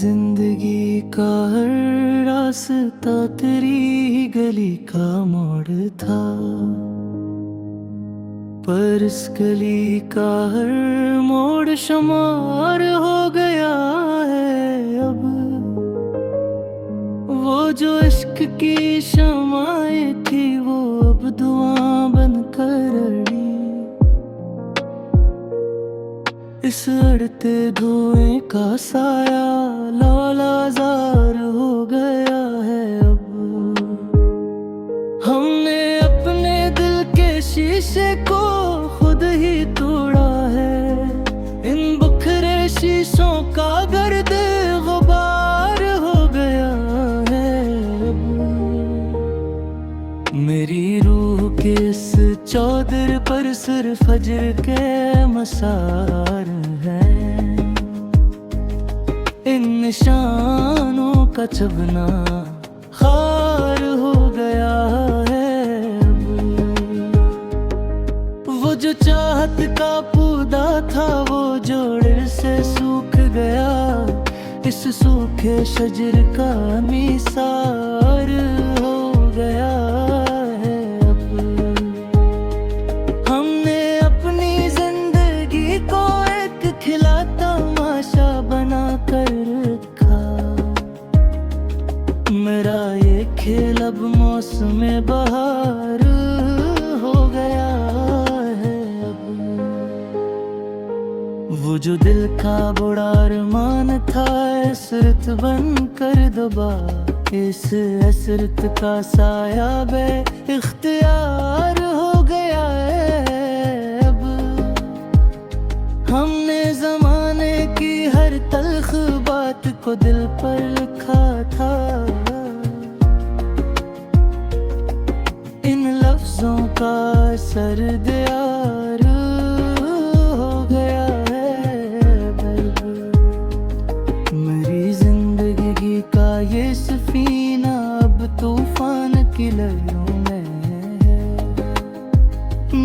जिंदगी का हर रास्ता तेरी ही गली का मोड़ था, पर इस गली का हर मोड़ शुमार हो गया है अब। वो जो इश्क की शमाएं थी वो अब धुआं बनकर अड़ी। इस अड़ते धुएं का साया लालाजार हो गया है अब। हमने अपने दिल के शीशे को खुद ही तोड़ा है, इन बुखरे शीशों का गर्द गुबार हो गया है अब। मेरी रूह के इस चौदर पर सिर्फ फजर के मसार हैं, इन निशानों का चबना खार हो गया है अब। वो जो चाहत का पौधा था वो जोड़ से सूख गया, इस सूखे शजर का मिसार हो गया है अब। हमने अपनी जिंदगी को एक खिला तमाशा बना कर रखा, मेरा ये खेल अब मौसम बहार हो गया है अब। वो जो दिल का बड़ा अरमान था असरत बन कर दबा, इस असरत का साया बे इख्तियार हो गया है अब। हमने जमाने की हर तल्ख बात को दिल पर लिखा था, इन लफ्जों का असर दियार हो गया है अब। मेरी जिंदगी का ये सफीना अब तूफान की लहरों में है,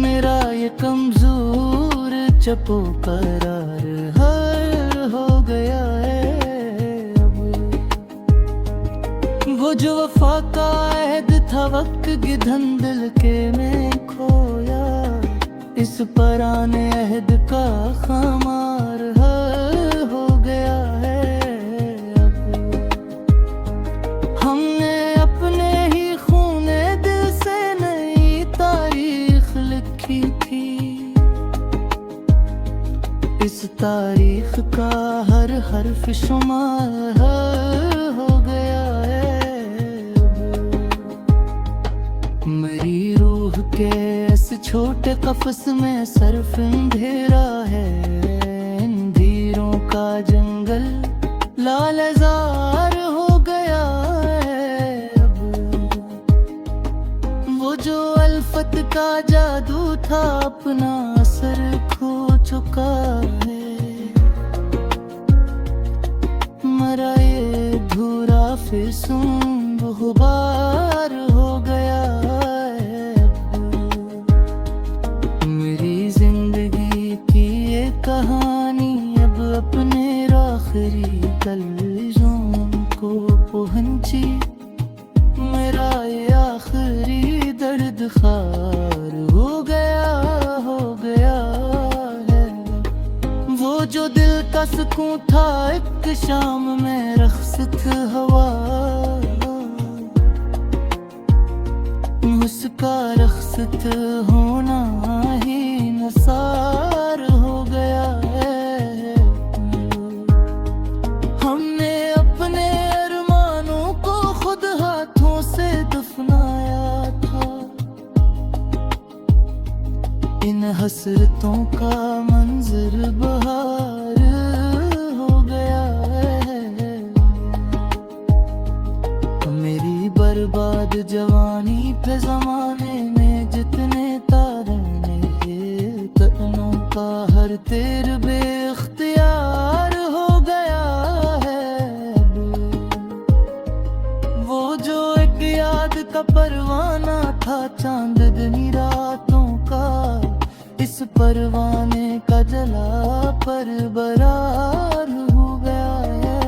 मेरा ये कमजोर चपो करार हर हो गया है अब। वो जो वफा का अहद था वक्त की धंधल के में खोया, इस पराने अहद का खामार हर हो गया है अब। हमने अपने ही खूने दिल से नई तारीख लिखी थी, इस तारीख का हर हर्फ शुमार हो गया है अब। मेरी रूह के इस छोटे कफस में सरफ अंधेरा है, अंधेरों का जंगल लालजार हो गया है अब। वो जो अल्फत का जादू था अपना असर खो चुका है, मरा ये धूरा फिर सुन गुबार हो गया है अब। मेरी जिंदगी की ये कहानी अब अपने आखिरी कलजों को पहुंची, मेरा ये आखिरी दर्द खार हो गया है। वो जो दिल का सुकून था एक शाम में रख्सत हवा, उसका रख्सत होना ही नसार हो गया है। हमने अपने अरमानों को खुद हाथों से दफनाया था, इन हसरतों का मंजर बहार हो गया है। मेरी बर्बाद जवानी पे जमाने में जितने तारे हैं, कदमों का हर तेर बेख्तियार हो गया है अब। वो जो एक याद का परवाना था चांदनी रातों का, इस परवाने का जला पर बरार हो गया है।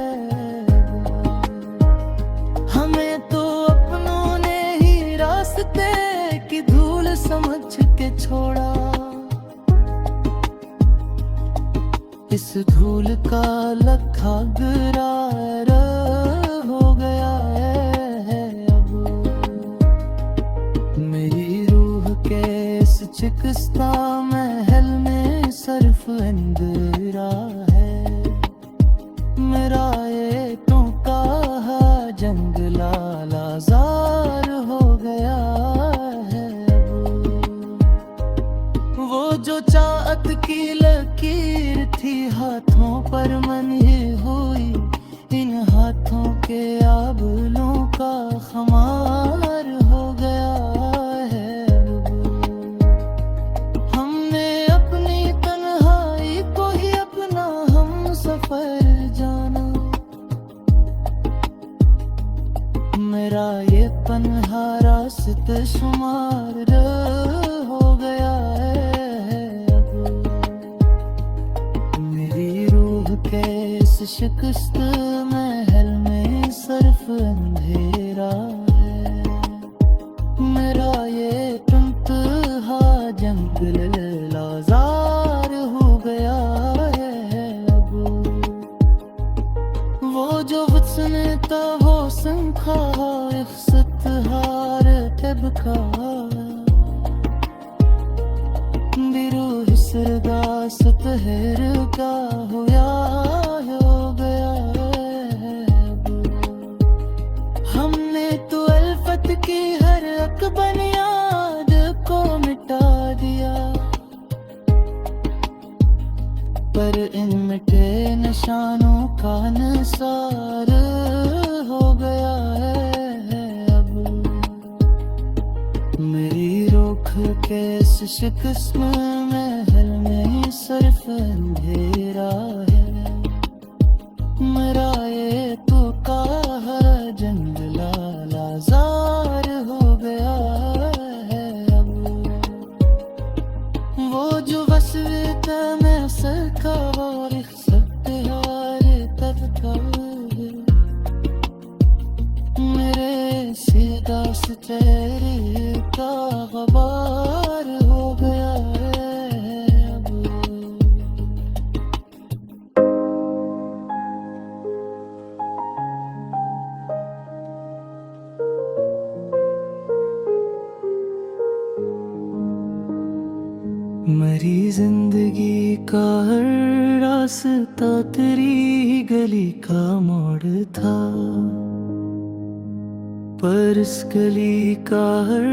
लखा गरार हो गया है अब। मेरी रूह के इस चिकित्सा महल में सिर्फ अंधेरा है। मेरा ये तो कहा जंगला लाजार हो गया है अब। वो जो चाहत की लकीर थी हाथों पर मनी हुई, इन हाथों के आबलों का खमार हो गया है अब। हमने अपनी तन्हाई को ही अपना हम सफर जाना। मेरा ये पन्हा रास्ते शुमार हो गया है अब। मेरी रूह के इस शिकस्त महल में सिर्फ अंधेरा है। मेरा ये तन्हा जंगल लाजार हो गया है अब। वो जो वतन था वो संखा इफ्सतहार तबका बिरूह सरदास तहर का हुआ हो गया है अब। हमने तो अल्फत की हर एक बुनियाद को मिटा दिया, पर इन मिटे निशानों का निसार हो गया है अब। मेरी रुख के इस शिकस्त महल में सिर्फ अंधेरा है। मेरा ये तो कहा जंगला लाजार हो गया है अब। वो जो वसवत में सरका और इख्तियार तबका मेरे सीधा से चेहरे का गबार हो गया है अब। मरी जिंदगी का हर रास्ता तेरी गली का मोड़ था, पर इस गली का हर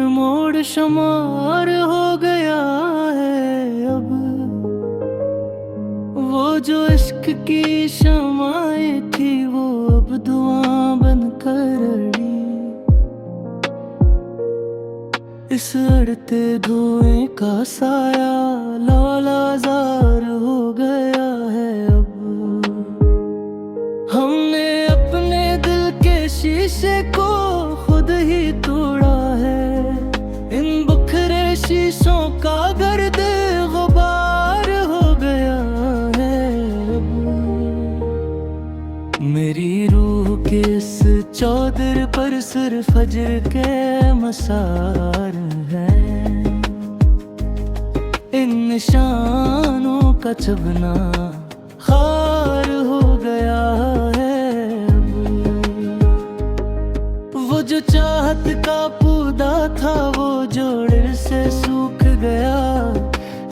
मोड़ शुमार हो गया है अब। वो जो इश्क की शमाएं थी वो अब धुआं बनकर अड़ी। इस अड़ते धुएं का साया लालाजार हो गया है अब। हमने अपने दिल के शीशे को खुद ही तोड़ा है। इन बुखरे शीशों का गर्द गुबार हो गया है अब। मेरी रूह के इस चौदर पर सिर्फ फजर के मसार हैं। इन निशानों का चबना खार हो गया है अब। वो जो चाहत का पौधा था वो जोड़ से सूख गया।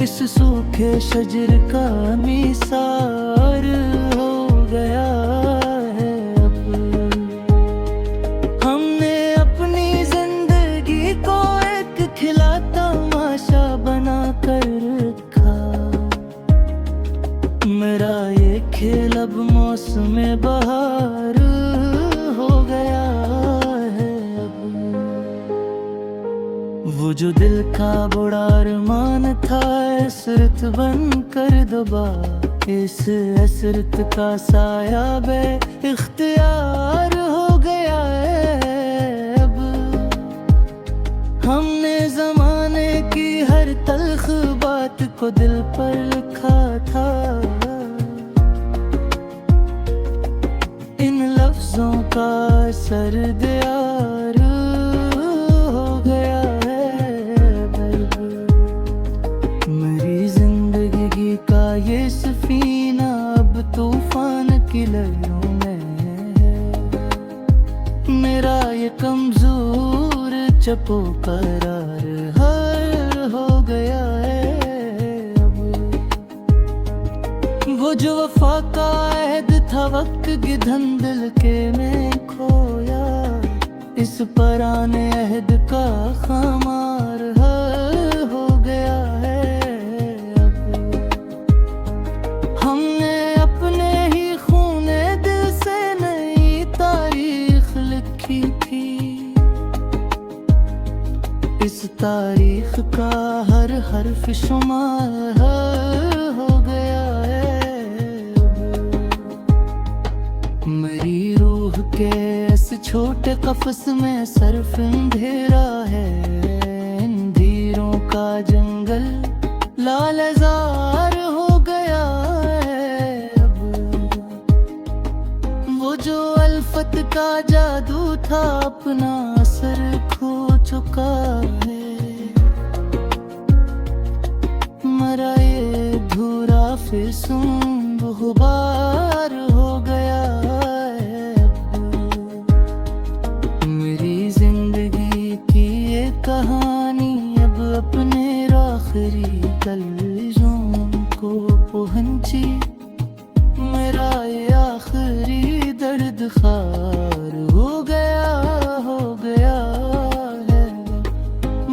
इस सूखे शजर का मिसार हो गया है अब। हमने अपनी जिंदगी को एक खिला तमाशा बना कर रखा। मेरा ये खेल अब मौसम बहार हो गया है अब। वो जो दिल का बड़ा अरमान था असरत बन कर दबा। इस असरत का साया बे इख्तियार हो गया है अब। हमने जमाने की हर तल्ख बात को दिल पर लिखा था। इन लफ्जों का सर्द यार हो गया है अब। मेरी जिंदगी का ये सफीना अब तूफान ये कमजोर चपो करार हर हो गया है अब। वो जो वफा का अहद था वक्त की धंधल के में खोया, इस पराने अहद का खमार हर हो गया है अब। हमने अपने ही खूने दिल से नई तारीख लिखी थी, इस तारीख का हर हर्फ शुमार हो गया है अब। मेरी रूह के इस छोटे कफस में सिर्फ अंधेरा है, अंधेरों का जंगल लालजार हो गया है अब। वो जो अल्फत का जादू था अपना असर खो चुका है, मरा ये धूरा फिर सुन गुबार हो गया है अब। मेरी जिंदगी की ये कहानी अब अपने आखिरी कलजों को पहुंची, मेरा ये आखिरी दर्द खार हो गया है।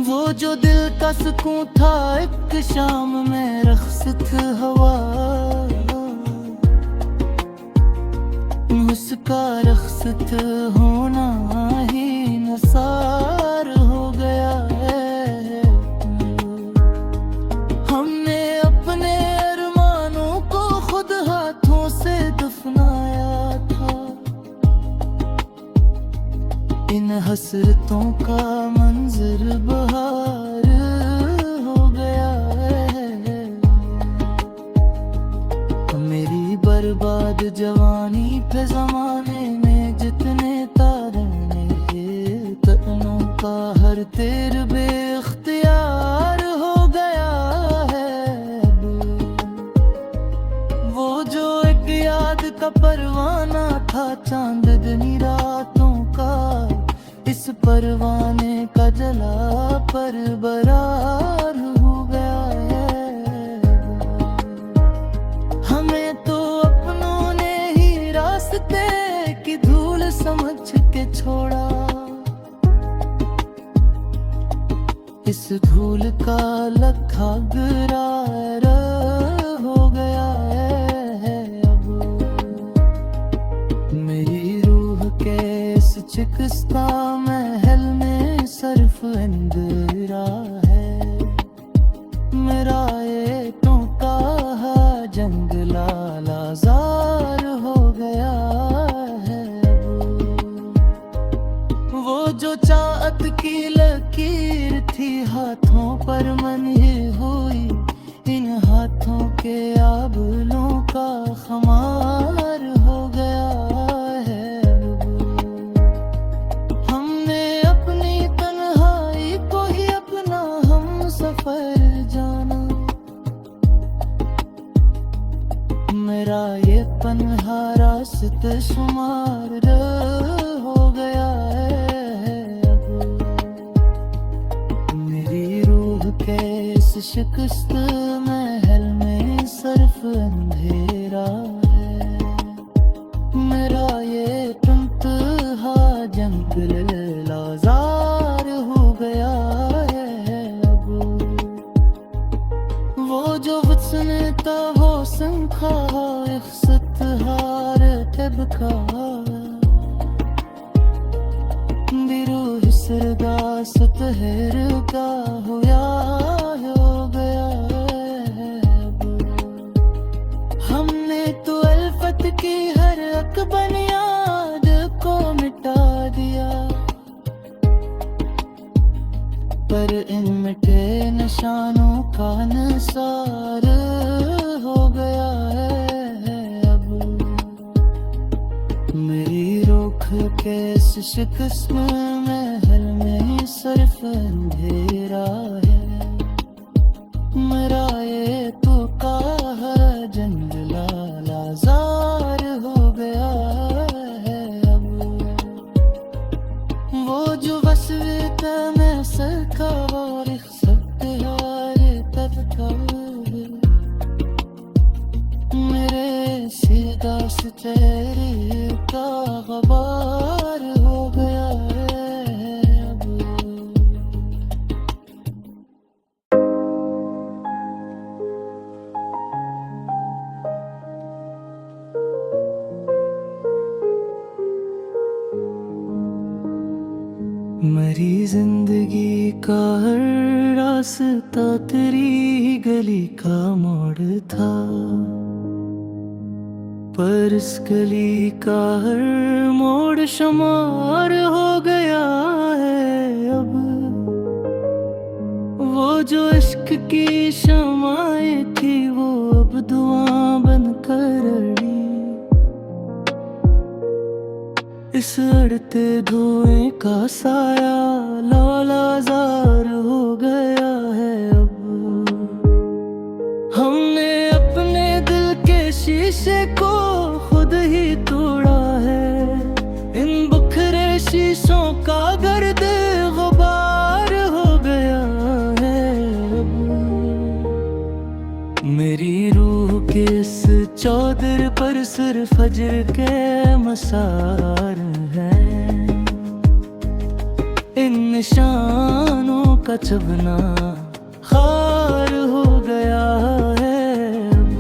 वो जो दिल का सुकून था एक शाम में रख्सत हवा, उसका रख्सत होना ही नसार हो गया है। हमने अपने अरमानों को खुद हाथों से दफनाया था, इन हसरतों का मंजर बहार हो गया है। मेरी बर्बाद जवानी पे जमाने में जितने तारने तनों का हर तेर बेख्तियार हो गया है अब। वो जो एक याद का परवाना था चांदनी रातों का, इस परवाने का जला पर बरार हो गया है। हमें तो अपनों ने ही रास्ते की धूल समझ के छोड़ा, इस धूल का लखा गरार हो गया है अब। मेरी रूह के इस चिकित्सा महल में सिर्फ अंधेरा है, मेरा ये टूटा जंगला लाजार हो गया है अब। वो जो चाहत की लकीर थी हाथों पर मनी हुई, इन हाथों के आबलों का खमार हो गया है अब। हमने अपनी तन्हाई को ही अपना हम सफर जाना, मेरा ये पन्हा रास्ते शुमार हो गया है अब। मेरी रूह के इस शिकस्त महल में सिर्फ अंधेरा है, मेरा ये तन्हा जंगल लाजार हो गया है अब। वो जो वतन था वो संखा इख्सत हार तबका, बिरूह सरदा सतहर का होया हो गया है अब। हमने तो अल्फत की हर अक बुनियाद को मिटा दिया, पर इन मिटे निशानों का निसार हो गया है अब। मेरी रुख के इस शिकस्त महल में सिर्फ अंधेरा है, मेरा ये तो काहा जंगला लाजार हो गया है अब। वो जो वसवत में सरकार इख्तियार तब मेरे सीधा से चेहरे का गबार हो गया है अब। मेरी जिंदगी का हर रास्ता तेरी गली का मोड़ था, पर इस गली का हर मोड़ शुमार हो गया है अब। वो जो इश्क की शमाएं थी वो अब दुआ बनकर अड़ी, इस अड़ते धुएं का साया लालाजार हो गया है अब। हमने अपने दिल के शीशे को खुद ही तोड़ा है, इन बिखरे शीशों का गर्द गुबार हो गया है अब। मेरी रूह के इस चौदर पर सिर्फ फजर के मसार हैं, इन निशानों का चबना खार हो गया है अब।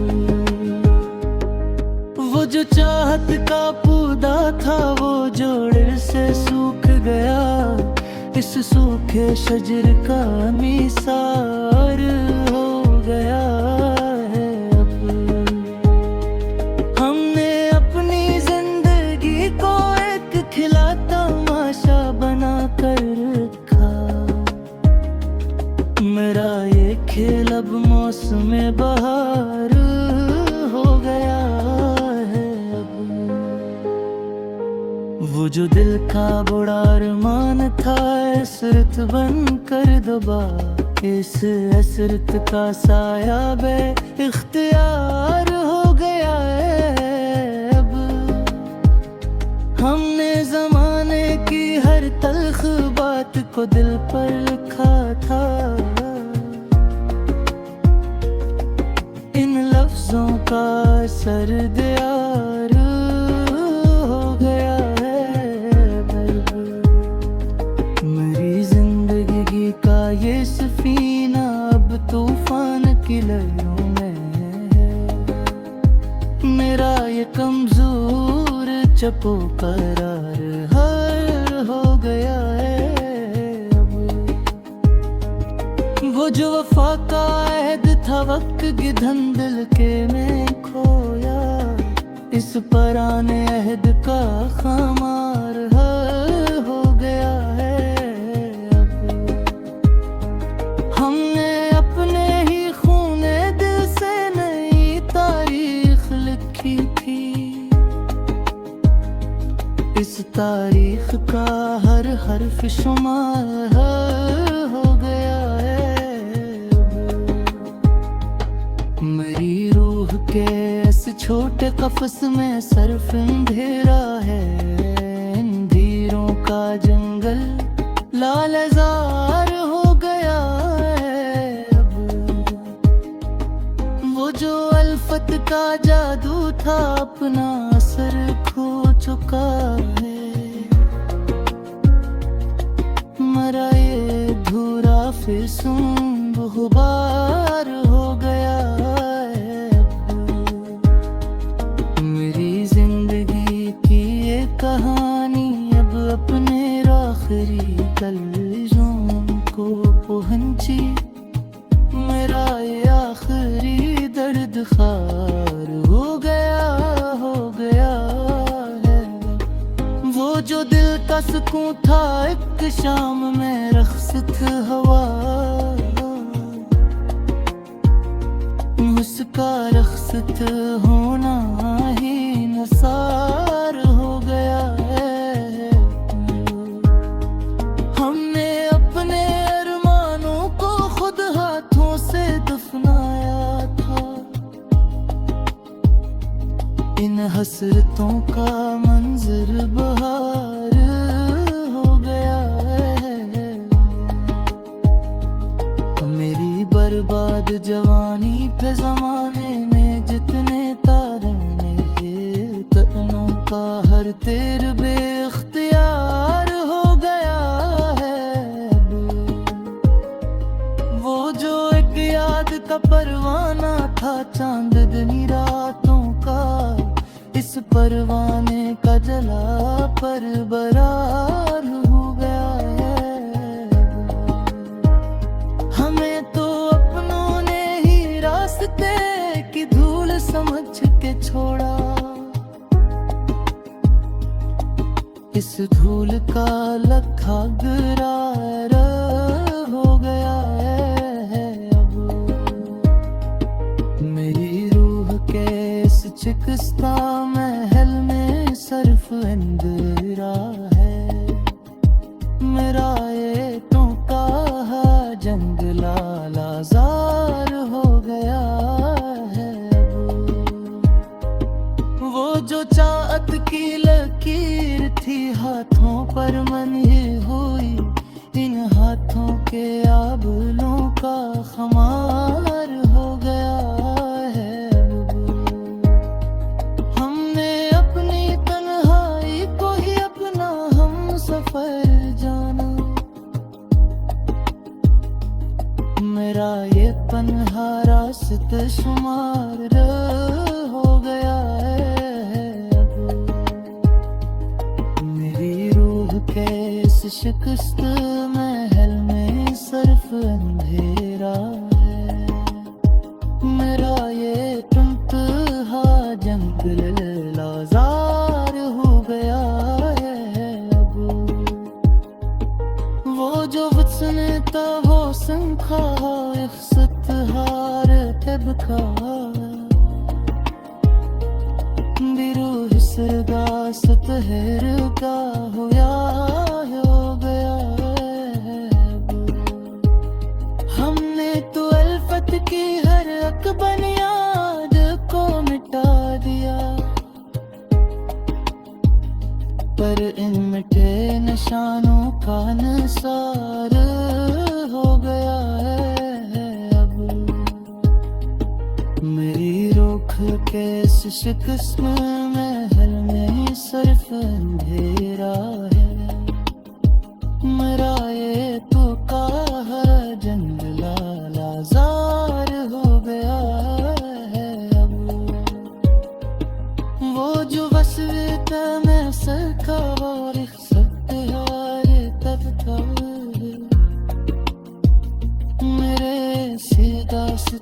वो जो चाहत का पौधा था वो जोड़ से सूख गया, इस सूखे शजर का मिसार हो गया है अब। हमने अपनी जिंदगी को एक खिला तमाशा बना कर रखा, मेरा ये खेल अब मौसम बहार हो गया है अब। वो जो दिल का बड़ा अरमान था असरत बन कर दबा, इस असरत का साया बे इख्तियार हो गया है अब। हमने जमाने की हर तल्ख बात को दिल पर लिखा था, इन लफ्जों का असर दियार हो गया है अब। मेरी जिंदगी का ये सफीना अब तूफान की लहरों में है, मेरा ये कमजोर चपो करार हर हो गया है अब। वो जो वफा का अहद था वक्त की धंधल के में खोया, इस पुराने अहद का खामार हर हो गया है अब। हमने अपने ही खूने दिल से नई तारीख लिखी थी, इस तारीख का हर हर्फ शुमार हो गया है अब। मेरी रूह के इस छोटे कफस में सरफ अंधेरा है, अंधेरों का जंगल लालजार हो गया है अब। वो जो अल्फत का जादू था अपना असर खो चुका है, मरा ये धूरा फिर सुंब गुबार हो गया है अब। मेरी जिंदगी की ये कहानी अब अपने आखिरी कलजों को पहुंची, मेरा ये आखिरी दर्द खार हो गया है। वो जो दिल का सुकून था एक शाम में रख्सत हवा, उसका रख्सत होना ही नसार हो गया है। हमने अपने अरमानों को खुद हाथों से दफनाया था, इन हसरतों का मंजर बहार हो गया का परवाना था चांदनी रातों का, इस परवाने का जला पर बरार हो गया है। हमें तो अपनों ने ही रास्ते की धूल समझ के छोड़ा, इस धूल का लखा गरार हो गया है अब। मेरी रूह के इस चिकित्सा महल में सिर्फ अंधेरा है, मेरा ये तो कहा जंगला लाजार हो गया है अब। वो जो चाहत की लकीर थी हाथों पर मनी हुई, इन हाथों के आबलों का खमार हो गया है अब। हमने अपनी तन्हाई को ही अपना हम सफर जाना, मेरा ये पन्हा रास्ते शुमार हो गया है अब। मेरी रूह के इस शिकस्त महल में सिर्फ अंधेरा है, मेरा ये तन्हा जंगल लाजार हो गया है अब। वो जो वचन था वो संखा हार तबका बिरू हिसरगा सतहर का होया हो गया है अब। हमने तो अल्फत की हर हक बुनियाद को मिटा दिया, पर इन मिटे निशानों का निसार हो गया है अब। मेरी रुख के इस शिकस्त महल में सिर्फ अंधेरा है, मेरा ये तो कहा जंगला लाजार हो गया है अब। वो जो वसवता में सका और इख्तियार तब था, मेरे सीधा से